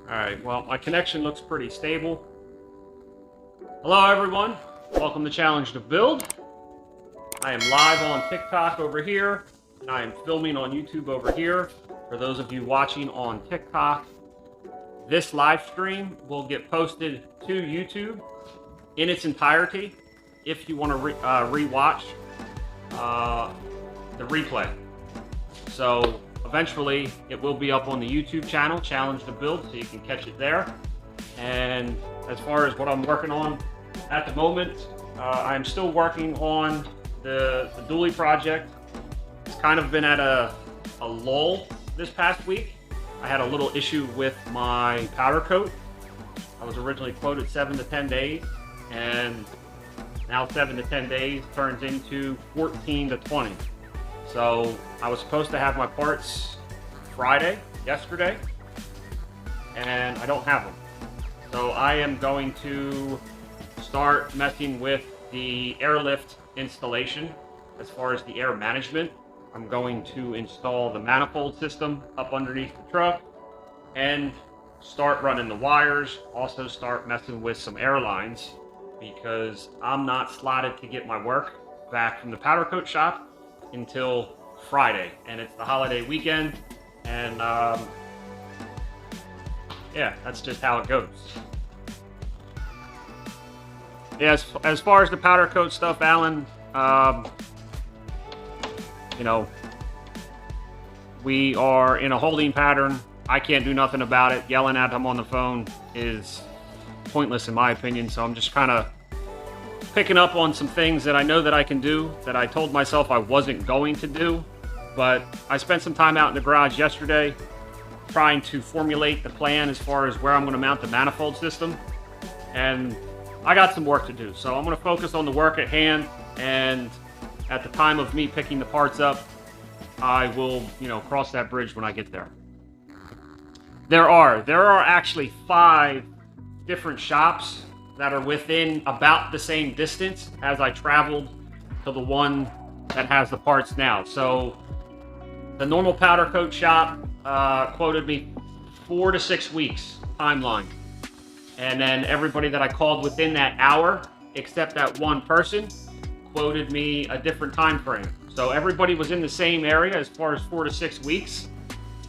Alright, well, my connection looks pretty stable. Hello everyone, welcome to Challenge to Build. I am live on TikTok over here, and I am filming on YouTube over here. For those of you watching on TikTok, this live stream will get posted to YouTube in its entirety if you want to re-watch the replay. So eventually it will be up on the YouTube channel, Challenge to Build, so you can catch it there. And as far as what I'm working on at the moment, I'm still working on the dually project. It's kind of been at a lull this past week. I had a little issue with my powder coat. I was originally quoted 7 to 10 days, and now 7 to 10 days turns into 14 to 20. So I was supposed to have my parts yesterday, and I don't have them. So I am going to start messing with the airlift installation as far as the air management. I'm going to install the manifold system up underneath the truck and start running the wires. Also start messing with some air lines because I'm not slotted to get my work back from the powder coat shop until Friday, and it's the holiday weekend, and yeah, that's just how it goes. Yeah, as far as the powder coat stuff, Alan, you know, we are in a holding pattern. I can't do nothing about it. Yelling at him on the phone is pointless in my opinion, so I'm just kind of picking up on some things that I know that I can do that I told myself I wasn't going to do. But I spent some time out in the garage yesterday trying to formulate the plan as far as where I'm going to mount the manifold system, and I got some work to do. So I'm going to focus on the work at hand, and at the time of me picking the parts up, I will, cross that bridge when I get there. There are actually 5 different shops that are within about the same distance as I traveled to the one that has the parts now. So the normal powder coat shop quoted me 4 to 6 weeks timeline. And then everybody that I called within that hour, except that one person, quoted me a different time frame. So everybody was in the same area as far as 4 to 6 weeks.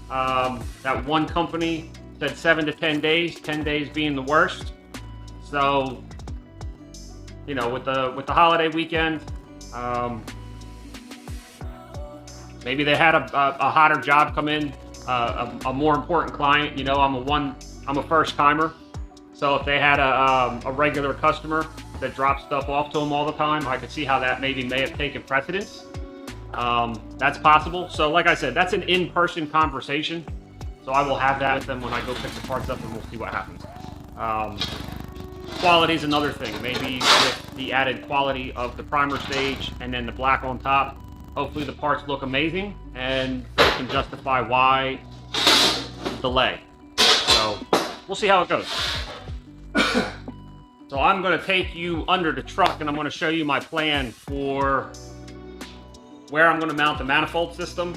That one company said 7 to 10 days, 10 days being the worst. So, with the holiday weekend, maybe they had a hotter job come in, a more important client. I'm a first timer. So if they had a regular customer that drops stuff off to them all the time, I could see how that may have taken precedence. That's possible. So like I said, that's an in-person conversation. So I will have that with them when I go pick the parts up, and we'll see what happens. Quality is another thing. Maybe with the added quality of the primer stage and then the black on top, hopefully the parts look amazing and they can justify why delay. So we'll see how it goes. So I'm going to take you under the truck, and I'm going to show you my plan for where I'm going to mount the manifold system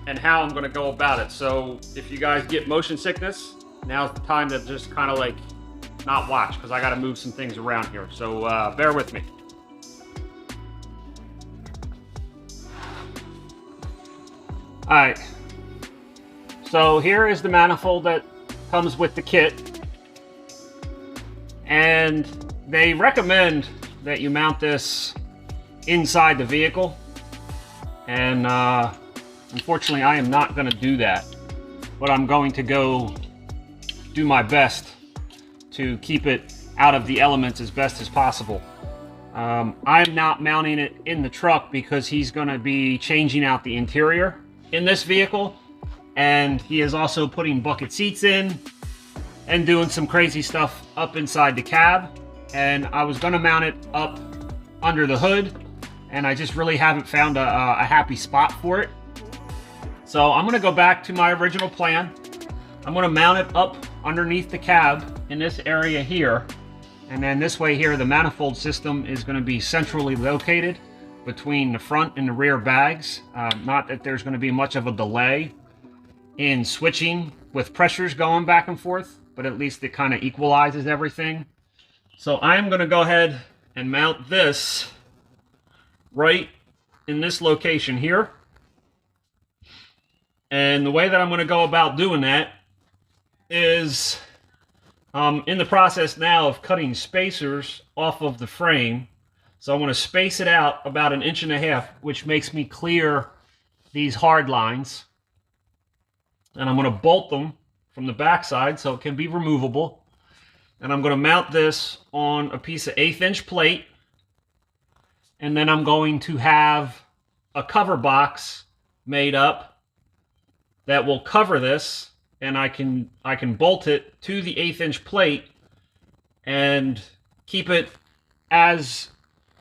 and how I'm going to go about it. So if you guys get motion sickness, now's the time to just kind of like not watch, because I got to move some things around here. So bear with me. All right. So here is the manifold that comes with the kit. And they recommend that you mount this inside the vehicle. And unfortunately, I am not going to do that. But I'm going to go do my best to keep it out of the elements as best as possible. I'm not mounting it in the truck because he's going to be changing out the interior in this vehicle, and he is also putting bucket seats in and doing some crazy stuff up inside the cab. And I was going to mount it up under the hood, and I just really haven't found a happy spot for it. So I'm going to go back to my original plan. I'm going to mount it up underneath the cab in this area here, and then this way here the manifold system is going to be centrally located between the front and the rear bags. Not that there's going to be much of a delay in switching with pressures going back and forth, but at least it kind of equalizes everything. So I'm going to go ahead and mount this right in this location here. And the way that I'm going to go about doing that is I'm in the process now of cutting spacers off of the frame. So I'm going to space it out about 1.5 inches, which makes me clear these hard lines. And I'm going to bolt them from the backside so it can be removable. And I'm going to mount this on a piece of 1/8 inch plate. And then I'm going to have a cover box made up that will cover this, and I can bolt it to the 1/8 inch plate and keep it as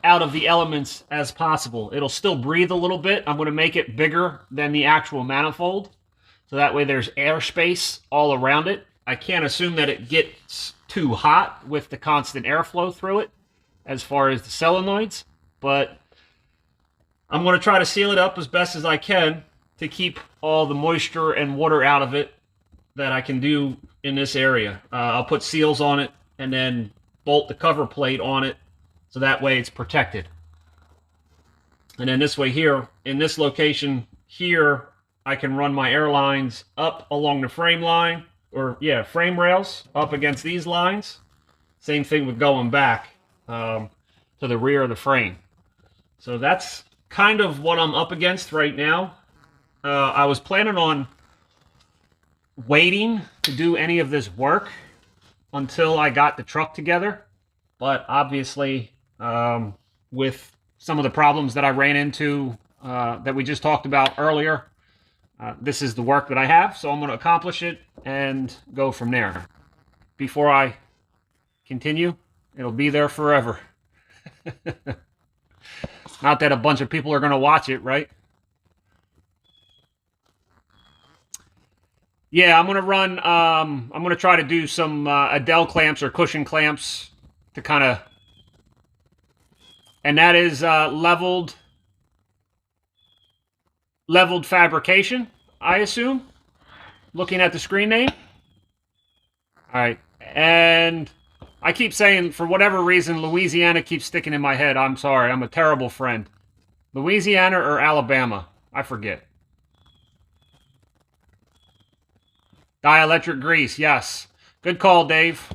out of the elements as possible. It'll still breathe a little bit. I'm going to make it bigger than the actual manifold, so that way there's airspace all around it. I can't assume that it gets too hot with the constant airflow through it as far as the solenoids, but I'm going to try to seal it up as best as I can to keep all the moisture and water out of it that I can do in this area. I'll put seals on it and then bolt the cover plate on it so that way it's protected. And then this way here, in this location here, I can run my air lines up along the frame line, or yeah, frame rails up against these lines. Same thing with going back to the rear of the frame. So that's kind of what I'm up against right now. I was planning on waiting to do any of this work until I got the truck together, but obviously with some of the problems that I ran into that we just talked about earlier, this is the work that I have, so I'm going to accomplish it and go from there. Before I continue, it'll be there forever. Not that a bunch of people are going to watch it, right? Yeah, I'm going to run, I'm going to try to do some Adele clamps or cushion clamps to kind of, and that is leveled fabrication, I assume, looking at the screen name. All right, and I keep saying, for whatever reason, Louisiana keeps sticking in my head. I'm sorry, I'm a terrible friend. Louisiana or Alabama, I forget. Dielectric grease, yes. Good call, Dave.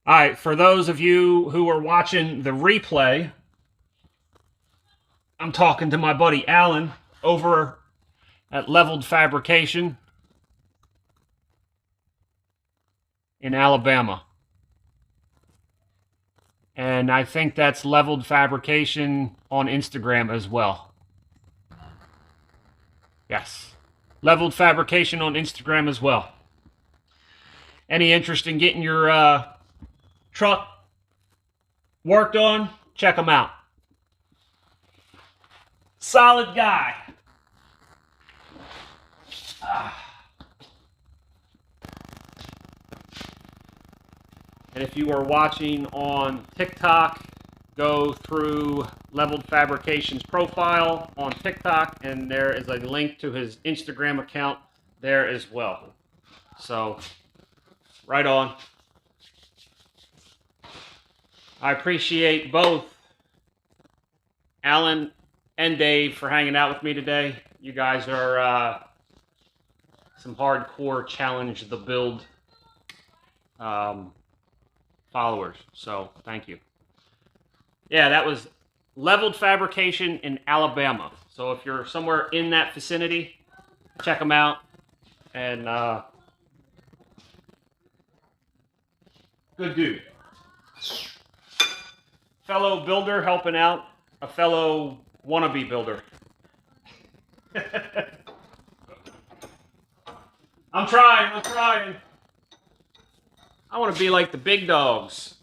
All right, for those of you who are watching the replay, I'm talking to my buddy Alan over at Leveled Fabrication in Alabama. And I think that's Leveled Fabrication on Instagram as well. Yes. Leveled Fabrication on Instagram as well. Any interest in getting your truck worked on, check them out. Solid guy. And if you are watching on TikTok, go through Leveled Fabrication's profile on TikTok, and there is a link to his Instagram account there as well. So, right on. I appreciate both Alan and Dave for hanging out with me today. You guys are some hardcore challenge the build followers, so thank you. Yeah, that was Leveled Fabrication in Alabama. So if you're somewhere in that vicinity, check them out. And good dude. Fellow builder helping out a fellow wannabe builder. I'm trying. I want to be like the big dogs.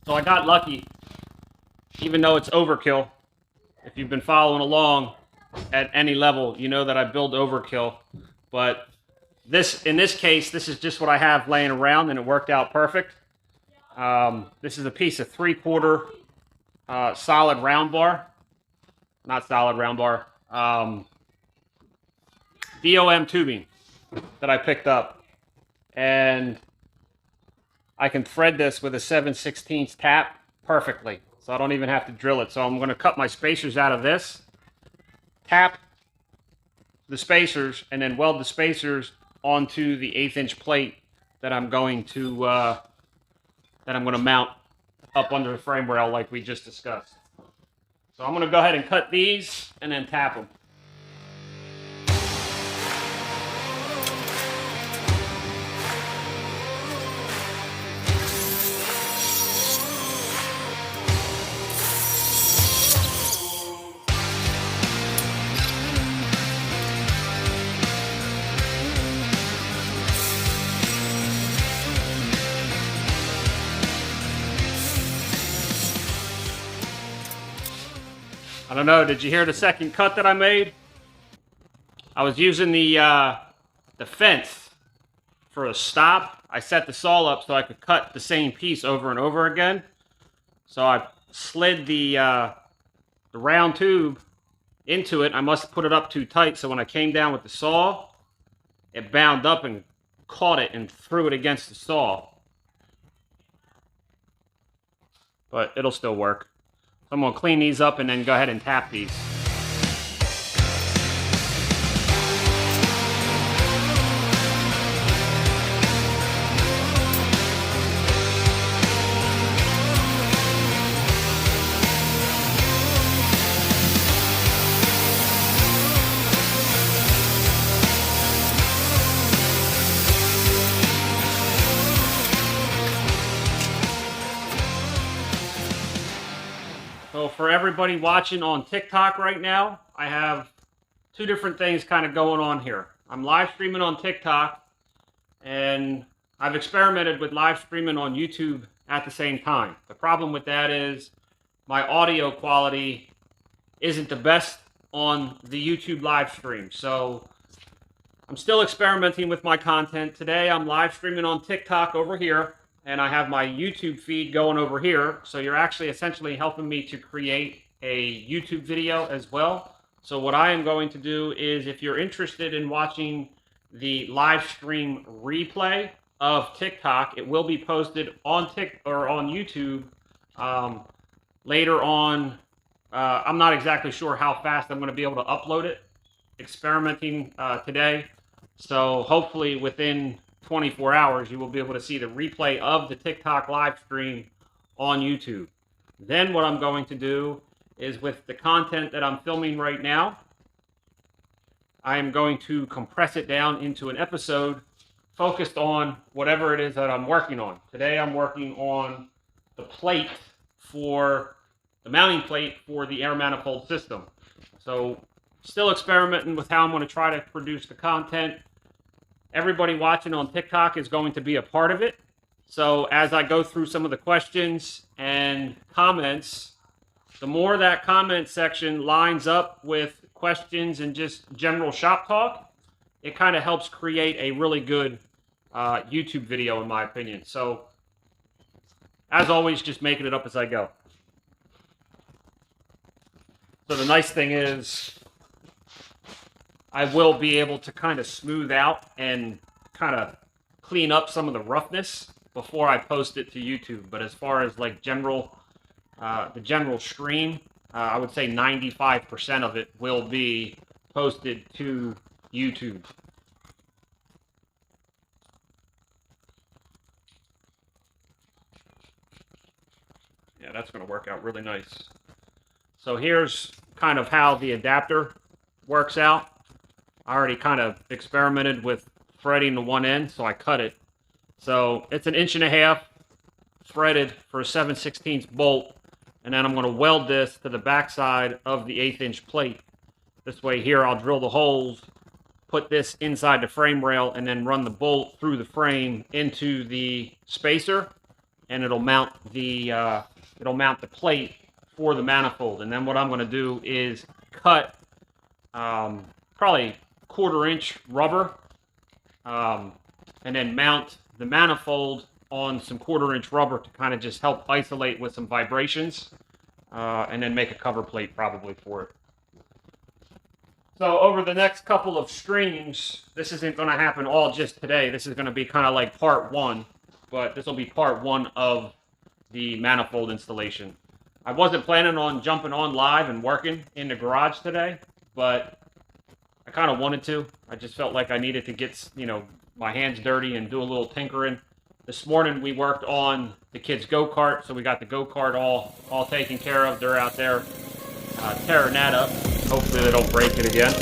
So I got lucky, even though it's overkill. If you've been following along at any level, you know that I build overkill. But in this case, this is just what I have laying around, and it worked out perfect. This is a piece of 3/4 solid round bar. Not solid round bar. DOM tubing that I picked up. And I can thread this with a 7/16 tap perfectly. So I don't even have to drill it. So I'm going to cut my spacers out of this, tap the spacers, and then weld the spacers onto the 1/8" plate that I'm going to mount up under the frame rail like we just discussed. So I'm going to go ahead and cut these and then tap them. I don't know, did you hear the second cut that I made? I was using the fence for a stop. I set the saw up so I could cut the same piece over and over again. So I slid the round tube into it. I must have put it up too tight, so when I came down with the saw, it bound up and caught it and threw it against the saw. But it'll still work. I'm going to clean these up and then go ahead and tap these. So for everybody watching on TikTok right now, I have two different things kind of going on here. I'm live streaming on TikTok, and I've experimented with live streaming on YouTube at the same time. The problem with that is my audio quality isn't the best on the YouTube live stream. So I'm still experimenting with my content. Today I'm live streaming on TikTok over here, and I have my YouTube feed going over here. So you're actually essentially helping me to create a YouTube video as well. So what I am going to do is, if you're interested in watching the live stream replay of TikTok, it will be posted on YouTube later on. I'm not exactly sure how fast I'm going to be able to upload it. Experimenting today. So hopefully within 24 hours, you will be able to see the replay of the TikTok live stream on YouTube. Then what I'm going to do is, with the content that I'm filming right now, I am going to compress it down into an episode focused on whatever it is that I'm working on. Today I'm working on the plate for the mounting plate for the air manifold system. So still experimenting with how I'm going to try to produce the content. Everybody watching on TikTok is going to be a part of it. So as I go through some of the questions and comments, the more that comment section lines up with questions and just general shop talk, it kind of helps create a really good YouTube video, in my opinion. So as always, just making it up as I go. So the nice thing is, I will be able to kind of smooth out and kind of clean up some of the roughness before I post it to YouTube. But as far as like the general stream, I would say 95% of it will be posted to YouTube. Yeah, that's going to work out really nice. So here's kind of how the adapter works out. I already kind of experimented with threading the one end, so I cut it. So it's 1.5 inches threaded for a 7/16 bolt, and then I'm going to weld this to the backside of the 1/8" plate. This way here I'll drill the holes, put this inside the frame rail, and then run the bolt through the frame into the spacer, and it'll mount the plate for the manifold. And then what I'm going to do is cut probably 1/4 inch rubber, and then mount the manifold on some 1/4-inch rubber to kind of just help isolate with some vibrations, and then make a cover plate probably for it. So over the next couple of streams, this isn't going to happen all just today. This is going to be kind of like part 1, but this will be part 1 of the manifold installation. I wasn't planning on jumping on live and working in the garage today, but I kind of wanted to. I just felt like I needed to get, my hands dirty and do a little tinkering. This morning we worked on the kids' go-kart, so we got the go-kart all taken care of. They're out there tearing that up. Hopefully they don't break it again.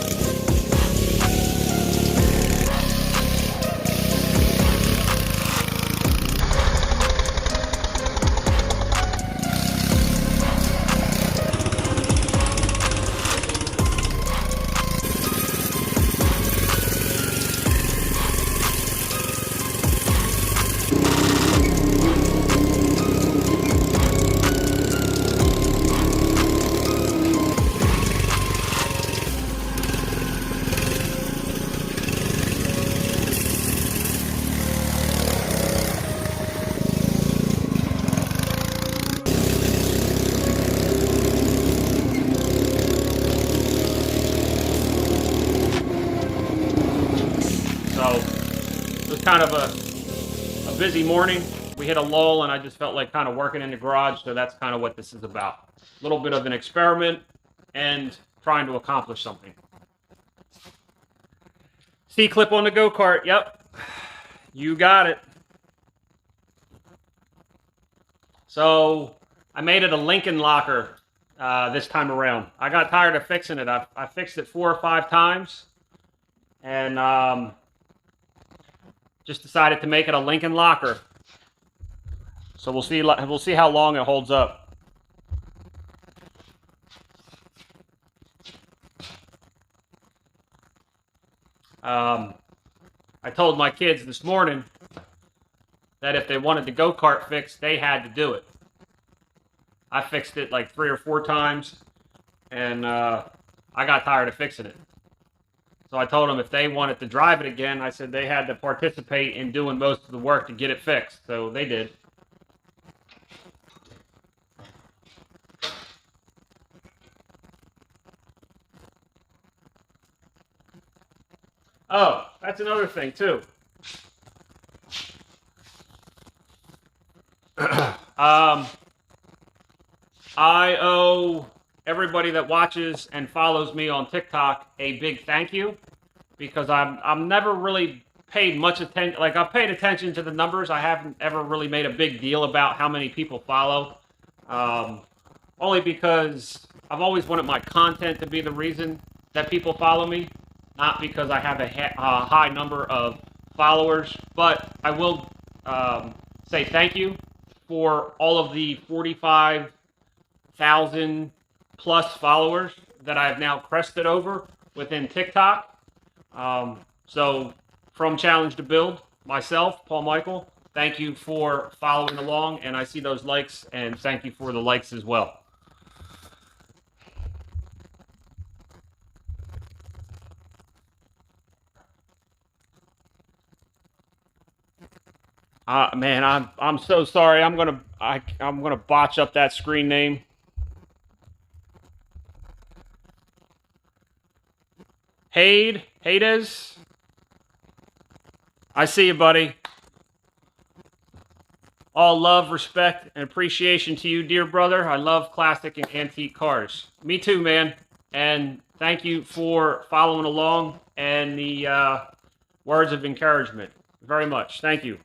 So it was kind of a busy morning. We hit a lull and I just felt like kind of working in the garage, so that's kind of what this is about. A little bit of an experiment and trying to accomplish something. C-clip on the go-kart, yep. You got it. So I made it a Lincoln locker this time around. I got tired of fixing it. I fixed it 4 or 5 times. And just decided to make it a Lincoln locker. So we'll see how long it holds up. I told my kids this morning that if they wanted the go-kart fixed, they had to do it. I fixed it like 3 or 4 times, and I got tired of fixing it. So I told them if they wanted to drive it again, I said they had to participate in doing most of the work to get it fixed. So they did. Oh, that's another thing too. I owe everybody that watches and follows me on TikTok a big thank you, because I'm never really paid much attention. Like, I've paid attention to the numbers. I haven't ever really made a big deal about how many people follow. Only because I've always wanted my content to be the reason that people follow me, not because I have a high number of followers. But I will say thank you for all of the 45,000 plus followers that I've now crested over within TikTok. So from Challenge to Build, myself, Paul Michael, thank you for following along, and I see those likes, and thank you for the likes as well. Man, I'm so sorry. I'm gonna botch up that screen name. Hades. I see you, buddy. All love, respect, and appreciation to you, dear brother. I love classic and antique cars. Me too, man. And thank you for following along and the words of encouragement. Very much. Thank you.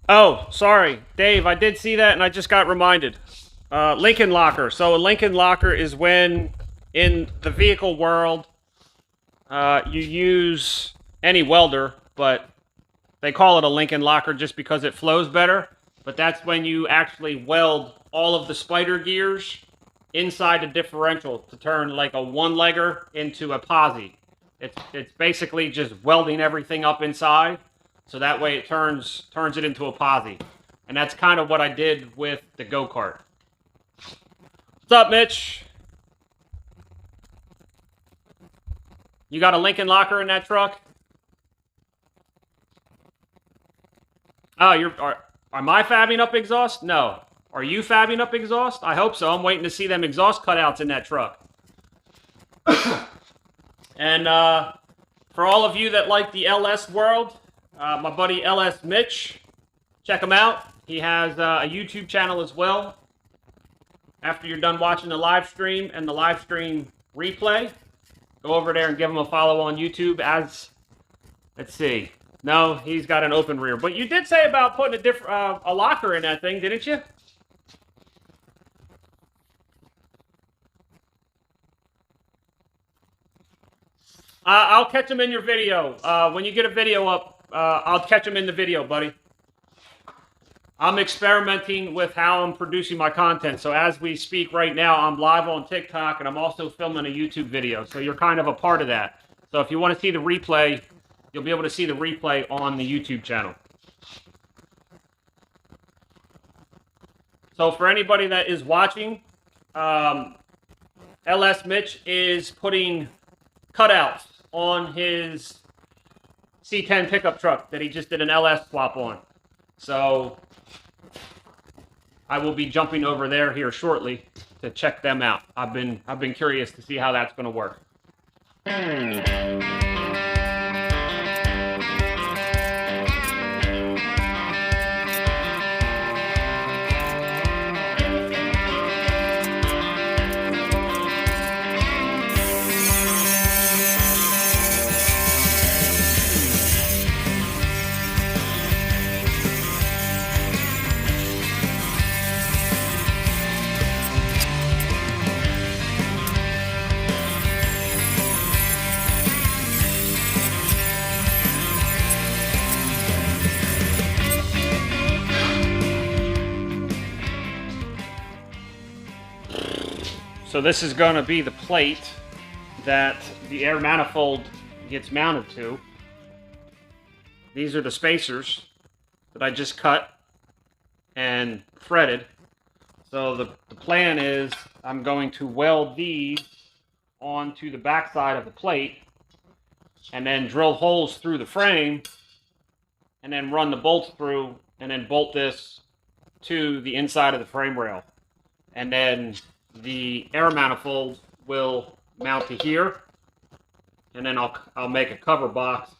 Oh, sorry, Dave, I did see that and I just got reminded. Lincoln locker. So a Lincoln locker is when in the vehicle world you use any welder, but they call it a Lincoln locker just because it flows better. But that's when you actually weld all of the spider gears inside the differential to turn like a one-legger into a posi. It's basically just welding everything up inside, so that way it turns it into a posi. And that's kind of what I did with the Go-Kart. What's up, Mitch? You got a Lincoln locker in that truck? Oh, am I fabbing up exhaust? No. Are you fabbing up exhaust? I hope so. I'm waiting to see them exhaust cutouts in that truck. And for all of you that like the LS world, my buddy LSMitch, check him out. He has a YouTube channel as well. After you're done watching the live stream and the live stream replay, go over there and give him a follow on YouTube as, let's see. No, he's got an open rear. But you did say about putting a locker in that thing, didn't you? I'll catch him in your video. When you get a video up, I'll catch him in the video, buddy. I'm experimenting with how I'm producing my content. So as we speak right now, I'm live on TikTok, and I'm also filming a YouTube video. So you're kind of a part of that. So if you want to see the replay, you'll be able to see the replay on the YouTube channel. So for anybody that is watching, LSMitch is putting cutouts on his C10 pickup truck that he just did an LS swap on. So I will be jumping over there here shortly to check them out. I've been curious to see how that's going to work. So this is going to be the plate that the air manifold gets mounted to. These are the spacers that I just cut and threaded. So the plan is I'm going to weld these onto the back side of the plate and then drill holes through the frame and then run the bolts through and then bolt this to the inside of the frame rail. And then the air manifold will mount to here, and then I'll make a cover box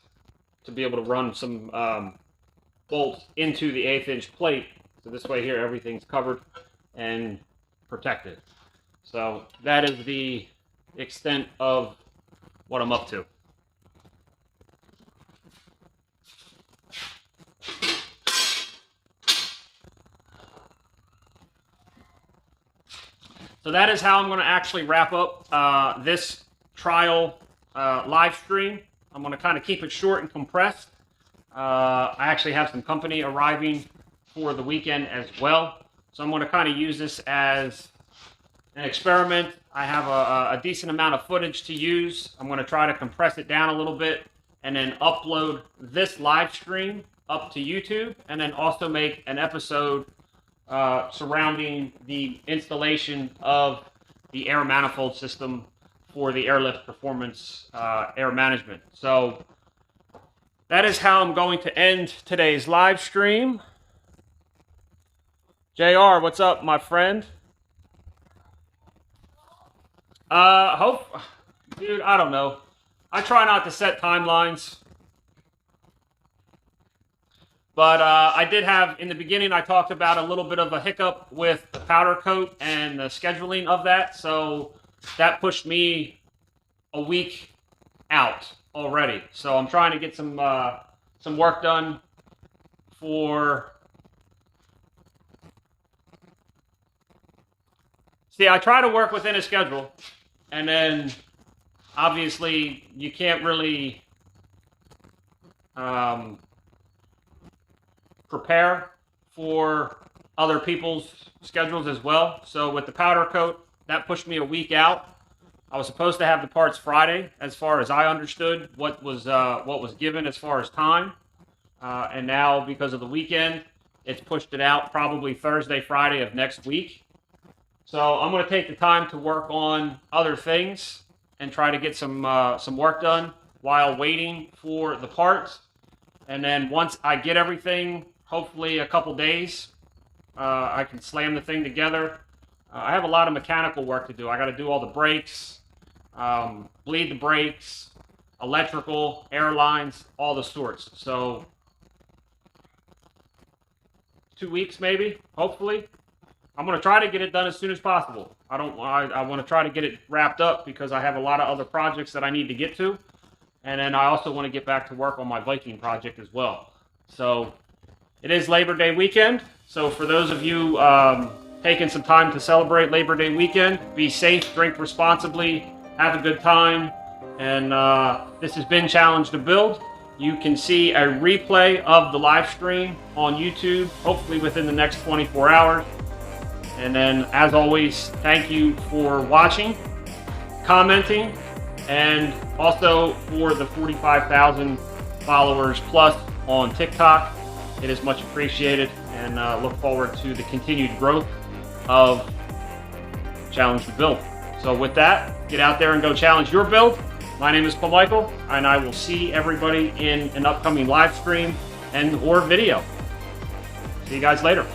to be able to run some bolts into the 1/8 inch plate. So this way here everything's covered and protected. So that is the extent of what I'm up to. So that is how I'm going to actually wrap up this trial live stream. I'm going to kind of keep it short and compressed. I actually have some company arriving for the weekend as well. So I'm going to kind of use this as an experiment. I have a decent amount of footage to use. I'm going to try to compress it down a little bit and then upload this live stream up to YouTube, and then also make an episode surrounding the installation of the air manifold system for the Airlift Performance air management. So that is how I'm going to end today's live stream. JR, what's up, my friend? Dude, I don't know. I try not to set timelines. But I did have, in the beginning, I talked about a little bit of a hiccup with the powder coat and the scheduling of that. So that pushed me a week out already. So I'm trying to get some work done for... See, I try to work within a schedule, and then obviously you can't really prepare for other people's schedules as well. So with the powder coat, that pushed me a week out. I was supposed to have the parts Friday, as far as I understood what was given as far as time, and now because of the weekend, it's pushed it out probably Thursday, Friday of next week. So I'm going to take the time to work on other things and try to get some work done while waiting for the parts. And then once I get everything, hopefully a couple days, I can slam the thing together. I have a lot of mechanical work to do. I got to do all the brakes, bleed the brakes, electrical, airlines, all the sorts. So 2 weeks maybe, hopefully. I'm going to try to get it done as soon as possible. I want to try to get it wrapped up because I have a lot of other projects that I need to get to. And then I also want to get back to work on my Viking project as well. So it is Labor Day weekend. So for those of you taking some time to celebrate Labor Day weekend, be safe, drink responsibly, have a good time. And this has been Challenge to Build. You can see a replay of the live stream on YouTube, hopefully within the next 24 hours. And then, as always, thank you for watching, commenting, and also for the 45,000 followers plus on TikTok. It is much appreciated, and look forward to the continued growth of Challenge to Build. So with that, get out there and go challenge your build. My name is Paul Michael, and I will see everybody in an upcoming live stream and or video. See you guys later.